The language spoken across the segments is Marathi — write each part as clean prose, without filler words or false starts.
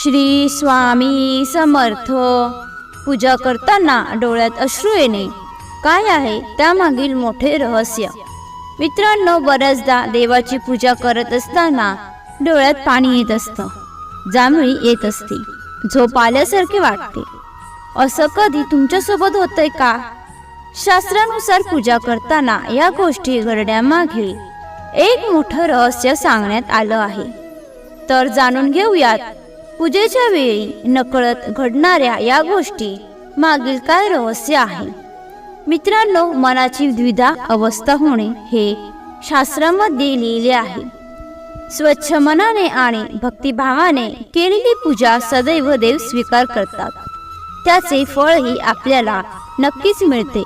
श्री स्वामी समर्थ. पूजा करताना डोळ्यात अश्रू येणे काय आहे त्यामागील मोठे रहस्य. मित्रांनो, बऱ्याचदा देवाची पूजा करत असताना डोळ्यात पाणी येत असतं, जांभळी येत असते, झोप आल्यासारखे वाटते. असं कधी तुमच्यासोबत होतंय का? शास्त्रानुसार पूजा करताना या गोष्टी घडण्यामागे एक मोठं रहस्य सांगण्यात आलं आहे. तर जाणून घेऊयात पूजेच्या वेळी नकळत घडणाऱ्या या गोष्टी मागील काय रहस्य आहे. मित्रांनो, मनाची द्विधा अवस्था होणे हे शास्त्रामध्ये लिहिले आहे. स्वच्छ मनाने आणि भक्तिभावाने केलेली पूजा सदैव देव स्वीकार करतात. त्याचे फळही आपल्याला नक्कीच मिळते.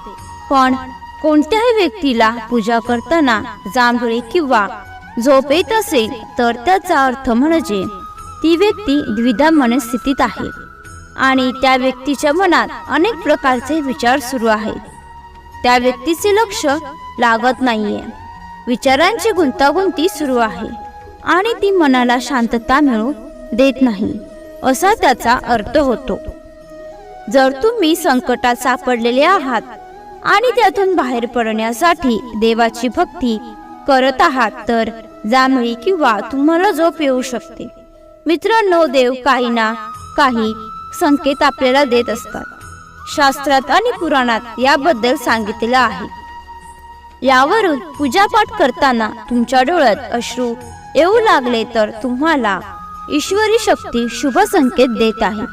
पण कोणत्याही व्यक्तीला पूजा करताना जांभळी किंवा झोप येत असेल तर त्याचा अर्थ म्हणजे ती व्यक्ती द्विधा मनस्थितीत आहे आणि त्या व्यक्तीच्या मनात अनेक प्रकारचे विचार सुरू आहेत. त्या व्यक्तीचे लक्ष लागत नाहीये, विचारांची गुंतागुंती सुरू आहे आणि ती मनाला शांतता मिळू देत नाही, असा त्याचा अर्थ होतो. जर तुम्ही संकटात सापडलेले आहात आणि त्यातून बाहेर पडण्यासाठी देवाची भक्ती करत आहात तर जांभळी किंवा तुम्हाला झोप येऊ शकते. मित्रांनो, देव काही ना काही संकेत आपल्याला देत असतात. शास्त्रात आणि पुराणात याबद्दल सांगितलेलं आहे. यावरून पूजापाठ करताना तुमच्या डोळ्यात अश्रू येऊ लागले तर तुम्हाला ईश्वरी शक्ती शुभ संकेत देत आहे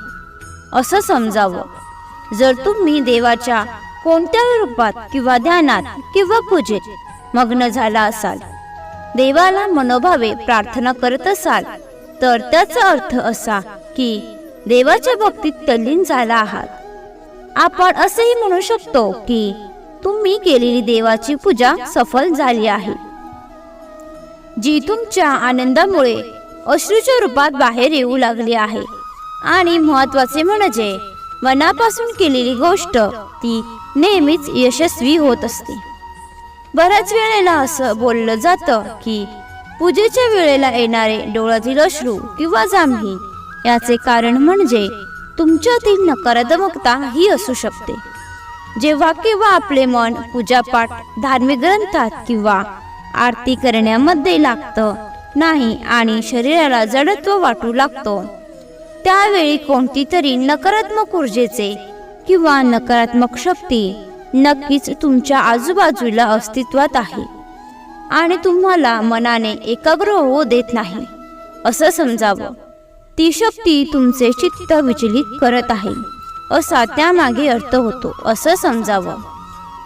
असं समजावं. जर तुम्ही देवाच्या कोणत्याही रूपात किंवा ध्यानात किंवा पूजेत मग्न झाला असाल, देवाला मनोभावे प्रार्थना करत असाल तर त्याचा अर्थ असा की देवाच्या भक्तीत तल्लीन झाला आहात. आपण असेही म्हणू शकतो की तुम्ही केलेली देवाची पूजा सफल झाली आहे, जी तुमच्या आनंदामुळे अश्रूच्या रूपात बाहेर येऊ लागली आहे. आणि महत्त्वाचे म्हणजे मनापासून केलेली गोष्ट ती नेहमीच यशस्वी होत असते. बऱ्याच वेळेला असं बोललं जातं की पूजेच्या वेळेला येणारे डोळ्यातील अश्रू किंवा जांभळी याचे कारण म्हणजे तुमच्यातील नकारात्मकता ही असू शकते. जेव्हा केव्हा आपले मन पूजापाठ, धार्मिक ग्रंथात किंवा आरती करण्यामध्ये लागतं नाही आणि शरीराला जडत्व वाटू लागतो, त्यावेळी कोणती तरी नकारात्मक ऊर्जेचे किंवा नकारात्मक शक्ती नक्कीच तुमच्या आजूबाजूला अस्तित्वात आहे आणि तुम्हाला मनाने एकाग्र होऊ देत नाही असं समजावं. ती शक्ती तुमचे चित्त विचलित करत आहे असा त्यामागे अर्थ होतो असं समजावं.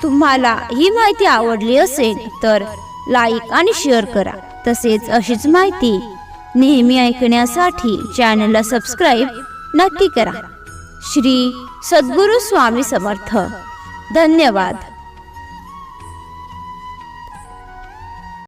तुम्हाला ही माहिती आवडली असेल तर लाईक आणि शेअर करा. तसेच अशीच माहिती नेहमी ऐकण्यासाठी चॅनलला सबस्क्राईब नक्की करा. श्री सद्गुरू स्वामी समर्थ. धन्यवाद.